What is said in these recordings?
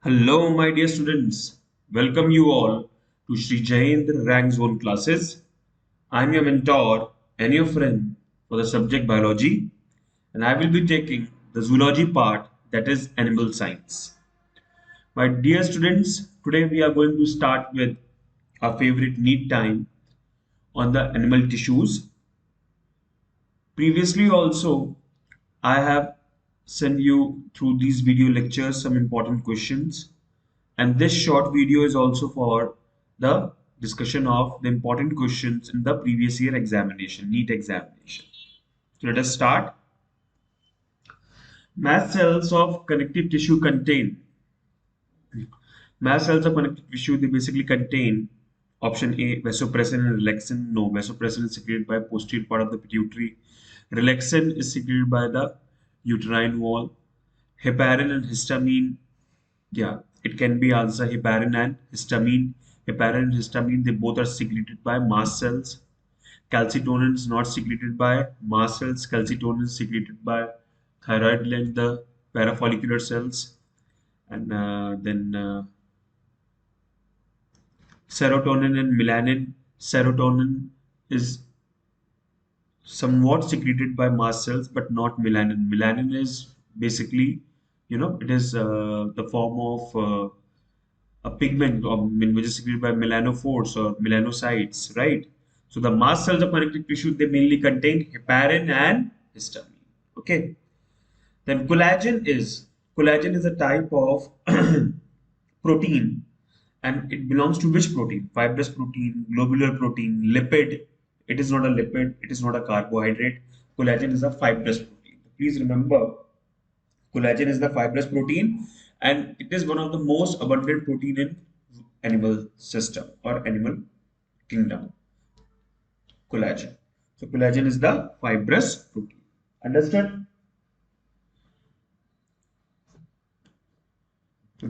Hello, my dear students. Welcome you all to Sri Jayendra Rank Zone classes. I'm your mentor and your friend for the subject biology, and I will be taking the zoology part, that is animal science. My dear students, today we are going to start with our favorite neat time on the animal tissues. Previously, also, I have sent you through these video lectures some important questions, and this short video is also for the discussion of the important questions in the previous year examination, NEET examination. So let us start. Mast cells of connective tissue contain. Mast cells of connective tissue, they basically contain option A, vasopressin and relaxin. No, vasopressin is secreted by posterior part of the pituitary. Relaxin is secreted by the uterine wall. Heparin and histamine, yeah, it can be also heparin and histamine. Heparin and histamine, they both are secreted by mast cells. Calcitonin is not secreted by mast cells. Calcitonin is secreted by thyroid gland, the parafollicular cells. And then serotonin and melanin. Serotonin is somewhat secreted by mast cells, but not melanin. Melanin is basically, it is the form of a pigment which is secreted by melanophores or melanocytes, right? So the mast cells of connective tissue, they mainly contain heparin and histamine. Okay. Then collagen is a type of protein, and it belongs to which protein? Fibrous protein, globular protein, lipid. It is not a lipid, it is not a carbohydrate. Collagen is a fibrous protein. Please remember, collagen is the fibrous protein, and it is one of the most abundant protein in animal system or animal kingdom. Collagen. So collagen is the fibrous protein. Understood?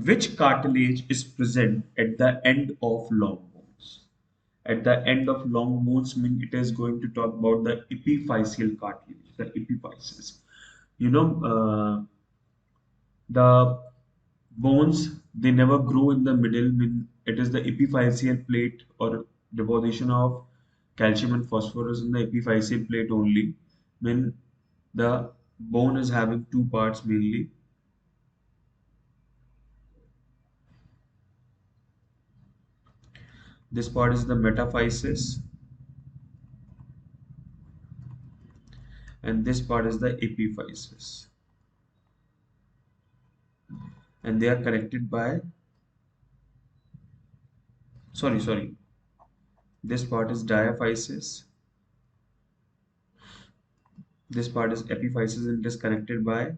Which cartilage is present at the end of long bones? At the end of long bones mean it is going to talk about the epiphyseal cartilage, the epiphysis. You know, the bones, they never grow in the middle. Mean it is the epiphyseal plate or deposition of calcium and phosphorus in the epiphyseal plate only. When the bone is having two parts mainly. This part is the metaphysis, and this part is the epiphysis, and they are connected by, sorry, this part is diaphysis, this part is epiphysis, and it is connected by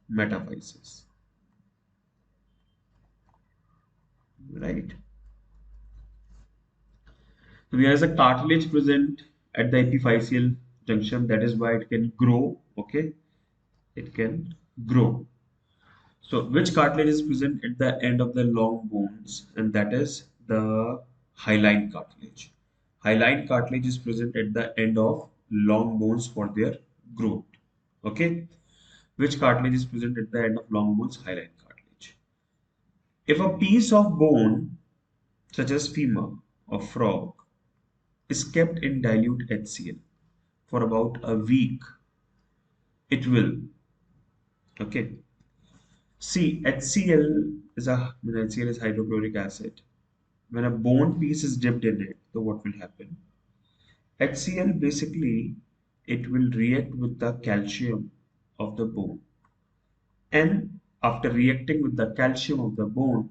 metaphysis, right? So there is a cartilage present at the epiphyseal junction, that is why it can grow. Okay, it can grow. So which cartilage is present at the end of the long bones? And that is the hyaline cartilage. Hyaline cartilage is present at the end of long bones for their growth. Okay. Which cartilage is present at the end of long bones? Hyaline cartilage. If a piece of bone, such as femur or frog, is kept in dilute HCl for about a week, it will, okay. See, HCl is HCl is hydrochloric acid. When a bone piece is dipped in it, so what will happen? HCl basically, it will react with the calcium of the bone, and after reacting with the calcium of the bone,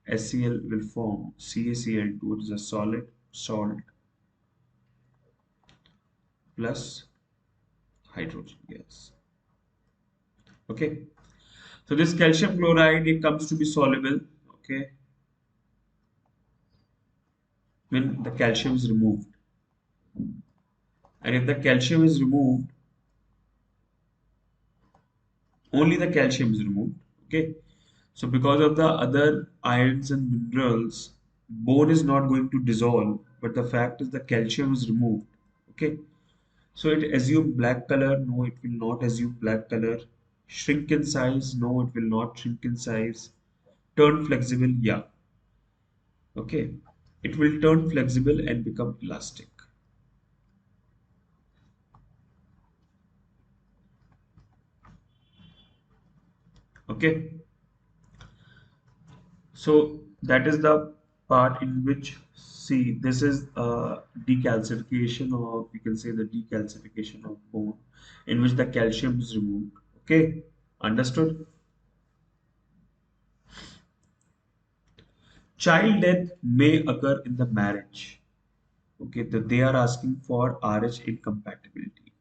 HCl will form CaCl2, which is a solid salt plus hydrogen gas. Okay, so this calcium chloride, it comes to be soluble. Okay, when the calcium is removed, and if the calcium is removed, only the calcium is removed. Okay, so because of the other ions and minerals, bone is not going to dissolve, but the fact is the calcium is removed. Okay, so it assume black color. No, it will not assume black color. Shrink in size. No, it will not shrink in size. turn flexible? Yeah. Okay. It will turn flexible and become elastic. Okay. So that is the part in which, see, this is decalcification, or we can say the decalcification of bone, in which the calcium is removed. Okay, understood? Child death may occur in the marriage. Okay, that they are asking for RH incompatibility.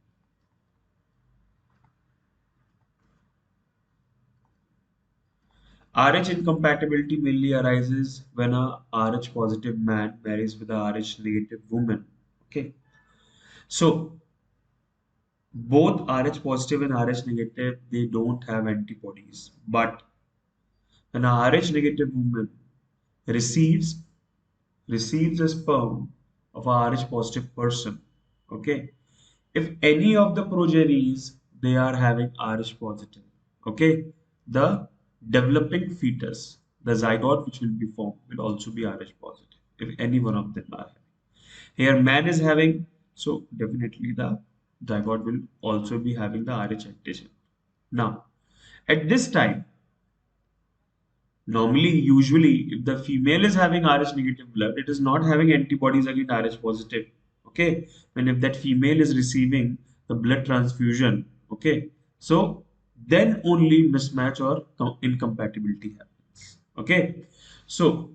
RH incompatibility mainly arises when a RH positive man marries with a RH negative woman. Okay, so both Rh positive and Rh negative, they don't have antibodies. But when a Rh negative woman receives receives a sperm of a Rh positive person, okay, if any of the progenies they are having Rh positive, okay, the developing fetus, the zygote which will be formed, will also be Rh positive. If any one of them are having. Here, man is having, so definitely the zygote will also be having the Rh antigen. Now, at this time, normally, usually, if the female is having Rh negative blood, it is not having antibodies against Rh positive. Okay, and if that female is receiving the blood transfusion, okay, so then only mismatch or incompatibility happens. Okay, so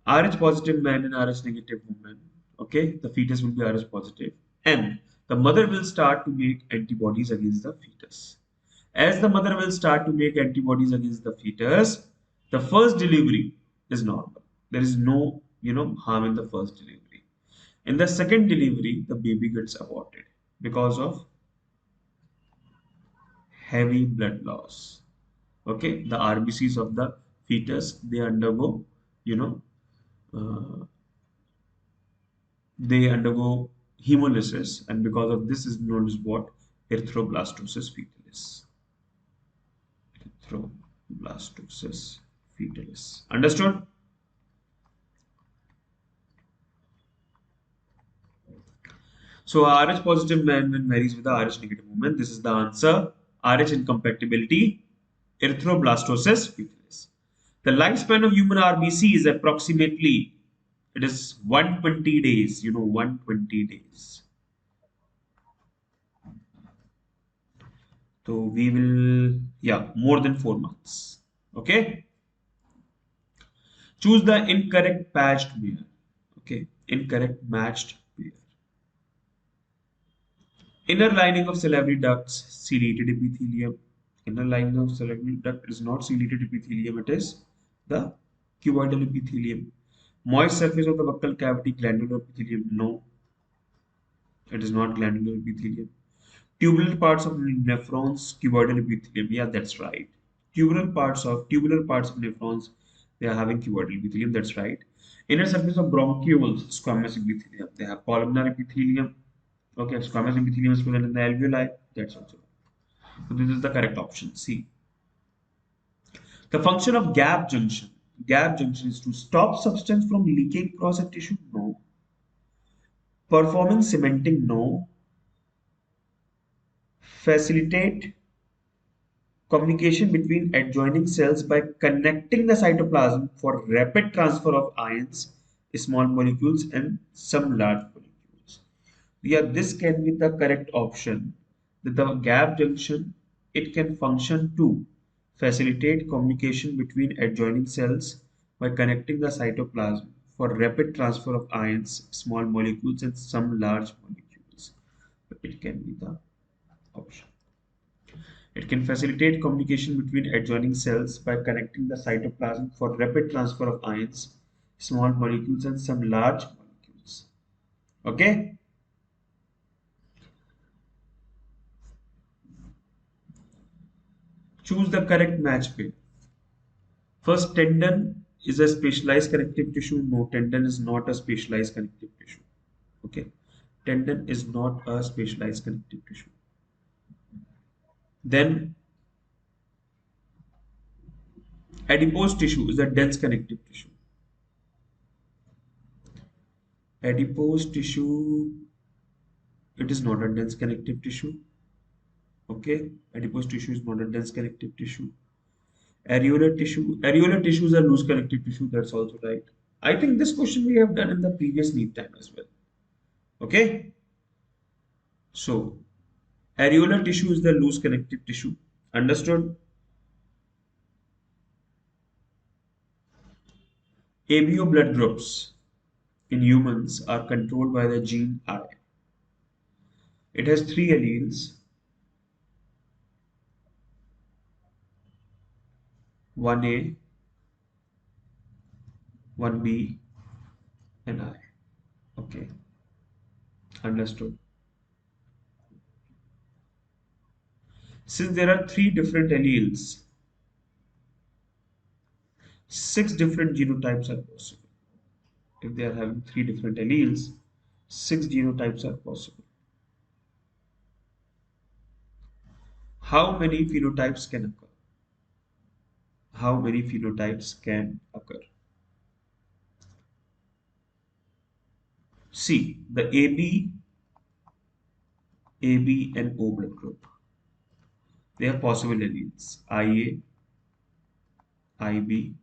Rh positive man and Rh negative woman, okay, the fetus will be Rh positive, and the mother will start to make antibodies against the fetus. As the mother will start to make antibodies against the fetus, the first delivery is normal. There is no, harm in the first delivery. In the second delivery, the baby gets aborted because of heavy blood loss. Okay, the RBCs of the fetus, you know, uh, they undergo hemolysis, and because of this is known as what? Erythroblastosis fetalis. Erythroblastosis fetalis. Understood? So RH positive man when marries with a RH negative woman, this is the answer. RH incompatibility, erythroblastosis fetalis. The lifespan of human RBC is approximately, it is 120 days. 120 days. So we will, yeah, more than 4 months. Okay. Choose the incorrect patched pair. Okay, incorrect matched pair. Inner lining of salivary ducts, ciliated epithelium. Inner lining of salivary duct is not ciliated epithelium, it is the cuboidal epithelium. Moist surface of the buccal cavity, glandular epithelium. No, it is not glandular epithelium. Tubular parts of nephrons, cuboidal epithelium. Yeah, that's right. Tubular parts of nephrons, they are having cuboidal epithelium. That's right. Inner surface of bronchioles, squamous epithelium. They have columnar epithelium. Okay, squamous epithelium is present in the alveoli. That's also right. So this is the correct option. C. The function of gap junction. Gap junction is to stop substance from leaking across a tissue. No. Performing cementing. No. Facilitate communication between adjoining cells by connecting the cytoplasm for rapid transfer of ions, small molecules, and some large molecules. Yeah, this can be the correct option. The gap junction, it can function to facilitate communication between adjoining cells by connecting the cytoplasm for rapid transfer of ions, small molecules, and some large molecules. It can be the option. It can facilitate communication between adjoining cells by connecting the cytoplasm for rapid transfer of ions, small molecules, and some large molecules. Okay? Choose the correct match pair. First, tendon is a specialized connective tissue. No, tendon is not a specialized connective tissue. Okay? Tendon is not a specialized connective tissue. Then, Adipose tissue is a dense connective tissue. Adipose tissue, it is not a dense connective tissue. Okay, adipose tissue is not a dense connective tissue. Areolar tissue is a loose connective tissue. That's also right. I think this question we have done in the previous NEET time as well. Okay, so areolar tissue is the loose connective tissue. Understood? ABO blood groups in humans are controlled by the gene I. It has three alleles, 1A, 1B, and I. Okay, understood. Since there are three different alleles, six different genotypes are possible. If they are having three different alleles, six genotypes are possible. How many phenotypes can occur? How many phenotypes can occur? See, the AB and O blood group. They are possible alleles. IA, IB,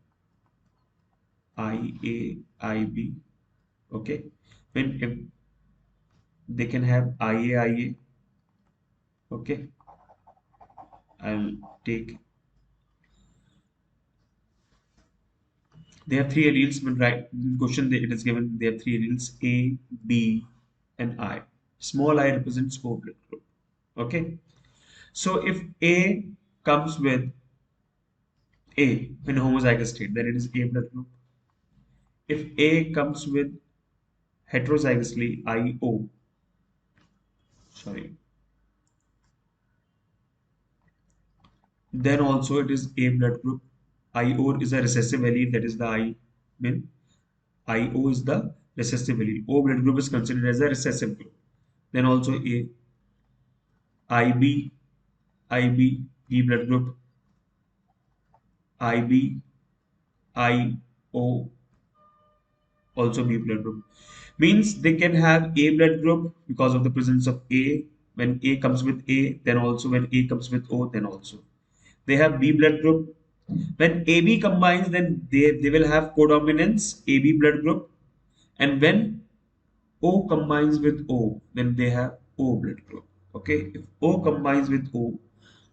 IA, IB. Okay. When if they can have IA, IA. Okay. I'll take. They have three alleles. When right in question it is given they have three alleles A, B, and I. Small I represents O blood group. Okay. So if A comes with A in homozygous state, then it is A blood group. If A comes with heterozygously IO, sorry, then also it is A blood group. IO is a recessive allele, that is the I mean IO is the recessive allele. O blood group is considered as a recessive group. Then also A, IB, IB, B blood group, IB, IO, also B blood group. Means they can have A blood group because of the presence of A. When A comes with A, then also when A comes with O, then also. They have B blood group. When AB combines, then they will have codominance, AB blood group. And when O combines with O, then they have O blood group. Okay, if O combines with O,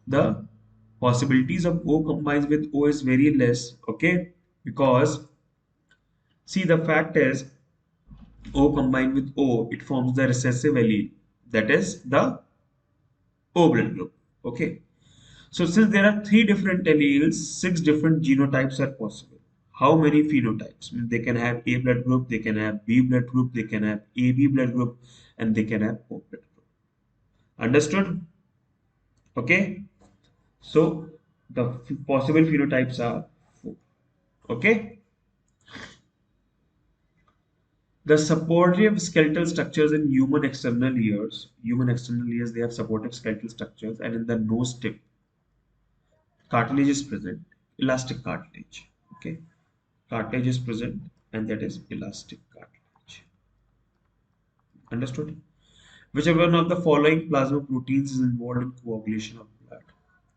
the possibilities of O combines with O is very less. Okay, because see the fact is O combined with O, it forms the recessive allele, that is the O blood group. Okay, so since there are three different alleles, six different genotypes are possible. How many phenotypes? They can have A blood group, they can have B blood group, they can have AB blood group, and they can have O blood group. Understood? Okay. So the possible phenotypes are four. Okay. The supportive skeletal structures in human external ears, they have supportive skeletal structures, and in the nose tip, cartilage is present, elastic cartilage. Okay, cartilage is present, and that is elastic cartilage. Understood? Whichever one of the following plasma proteins is involved in coagulation of blood?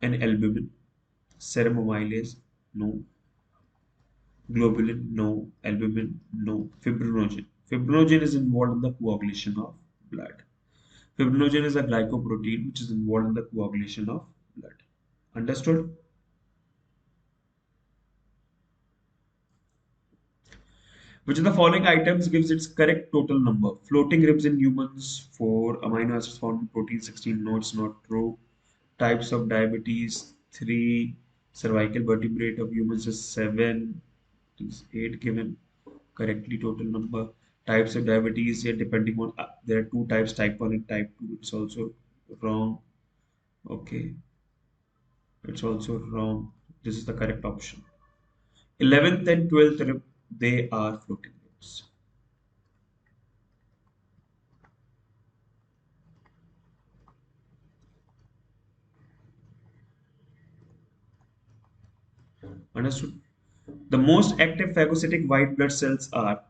An albumin, serum amylase, no. Globulin, no. Albumin, no. Fibrinogen. Fibrinogen is involved in the coagulation of blood. Fibrinogen is a glycoprotein which is involved in the coagulation of blood. Understood? Which of the following items gives its correct total number? Floating ribs in humans, 4. Amino acids found in protein, 16. No, it's not true. Types of diabetes, 3. Cervical vertebrate of humans is 7. It is 8 given. Correctly total number. Types of diabetes here depending on there are two types, type 1 and type 2. It's also wrong. Okay, it's also wrong. This is the correct option. 11th and 12th rib, they are floating ribs. Understood? The most active phagocytic white blood cells are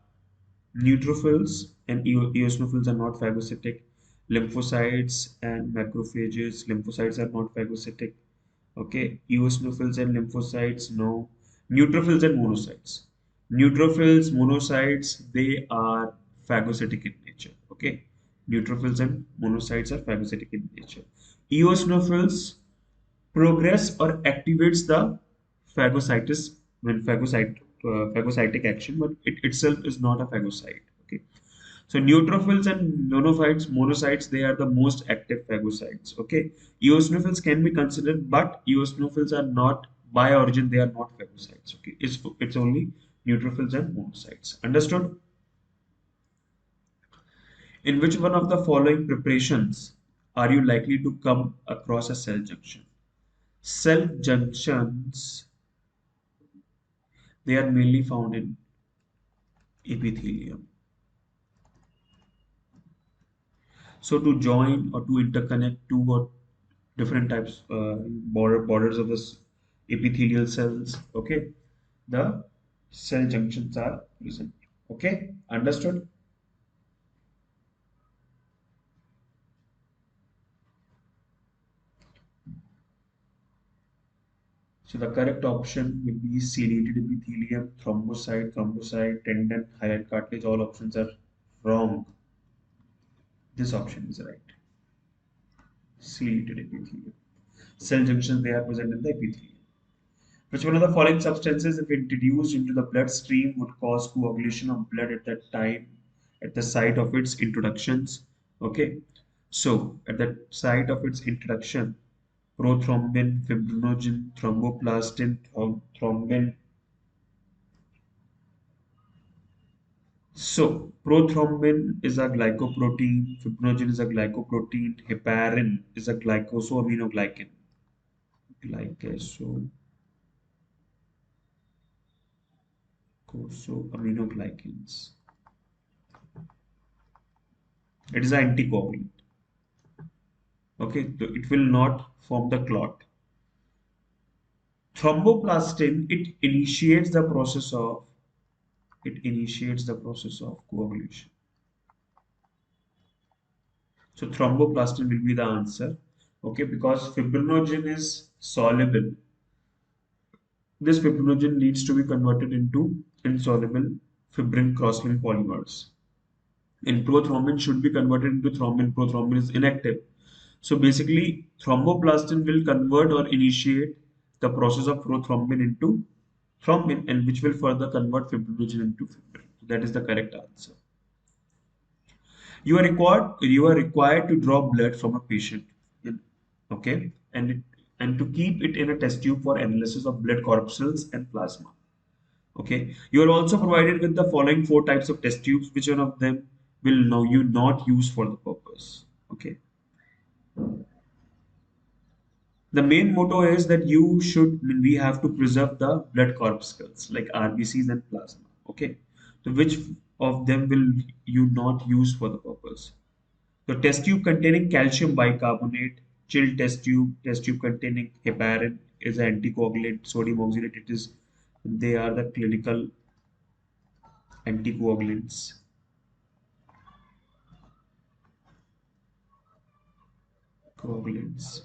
neutrophils, and eosinophils are not phagocytic. Lymphocytes and macrophages. Lymphocytes are not phagocytic. Okay, eosinophils and lymphocytes, no. Neutrophils and monocytes. Neutrophils, monocytes, they are phagocytic in nature. Okay, neutrophils and monocytes are phagocytic in nature. Eosinophils progress or activates the phagocytis when phagocytic action, but it itself is not a phagocyte. Okay, so neutrophils and monocytes, they are the most active phagocytes. Okay, eosinophils can be considered, but eosinophils are not by origin. They are not phagocytes. Okay, it's only neutrophils and monocytes. Understood? In which one of the following preparations are you likely to come across a cell junction? Cell junctions, they are mainly found in epithelium. So to join or to interconnect two or different types borders of this epithelial cells, okay, the cell junctions are present. Okay, understood? So the correct option will be ciliated epithelium, thrombocyte, tendon, hyaline cartilage. All options are wrong. This option is right. Ciliated epithelium. Cell junctions, they are present in the epithelium. Which one of the following substances, if introduced into the bloodstream, would cause coagulation of blood at that time, at the site of its introductions? Okay, so at the site of its introduction, prothrombin, fibrinogen, thromboplastin, thrombin. So prothrombin is a glycoprotein, fibrinogen is a glycoprotein, heparin is a glycosaminoglycan. Glycosaminoglycans. It is an anticoagulant. Okay, so it will not form the clot. Thromboplastin, it initiates the process of coagulation. So thromboplastin will be the answer. Okay, because fibrinogen is soluble. This fibrinogen needs to be converted into insoluble fibrin cross-linked polymers. And prothrombin should be converted into thrombin. Prothrombin is inactive. So basically, thromboplastin will convert or initiate the process of prothrombin into thrombin, and which will further convert fibrinogen into fibrin. That is the correct answer. You are required to draw blood from a patient. Okay, and to keep it in a test tube for analysis of blood corpuscles and plasma. Okay, you are also provided with the following four types of test tubes. Which one of them will now you not use for the purpose? Okay, the main motto is that we have to preserve the blood corpuscles like RBCs and plasma. Okay, so which of them will you not use for the purpose? The test tube containing calcium bicarbonate, chilled test tube containing heparin is an anticoagulant, sodium oxalate, they are the clinical anticoagulants. Coagulants.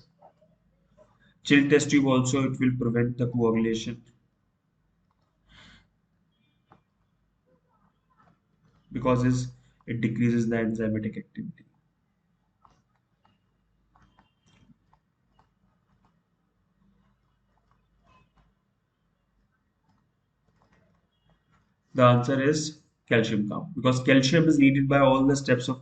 Chilled test tube also, it will prevent the coagulation because it decreases the enzymatic activity. The answer is calcium count because calcium is needed by all the steps of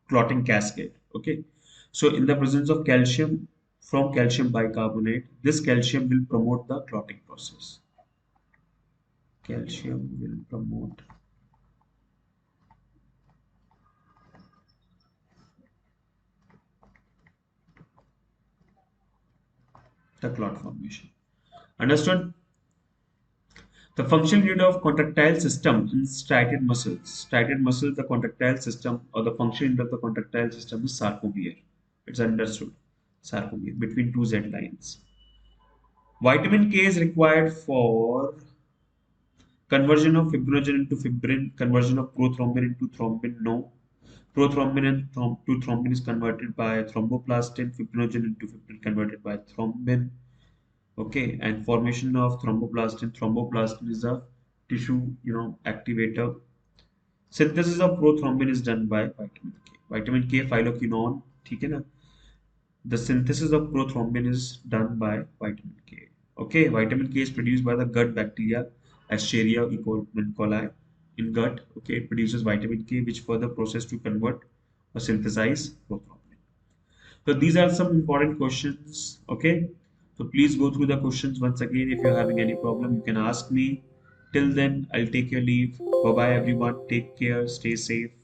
clotting cascade. Okay, so in the presence of calcium from calcium bicarbonate, this calcium will promote the clotting process. Calcium will promote the clot formation. Understood? The functional unit of contractile system in striated muscles. Striated muscles, the contractile system or the functional unit of the contractile system is sarcomere. It's understood. Sarcomere between two Z lines. Vitamin K is required for Conversion of fibrinogen into fibrin, conversion of prothrombin into thrombin, no. Prothrombin and to thrombin is converted by thromboplastin, fibrinogen into fibrin converted by thrombin. Okay, and formation of thromboplastin. Thromboplastin is a tissue, activator. Synthesis of prothrombin is done by vitamin K. Vitamin K phyloquinone, ठीक है ना? The synthesis of prothrombin is done by vitamin K. Okay, vitamin K is produced by the gut bacteria Escherichia coli in gut. Okay, it produces vitamin K, which further process to convert or synthesize prothrombin. So these are some important questions. Okay, so please go through the questions once again. If you're having any problem, you can ask me. Till then, I'll take your leave. Bye bye, everyone. Take care. Stay safe.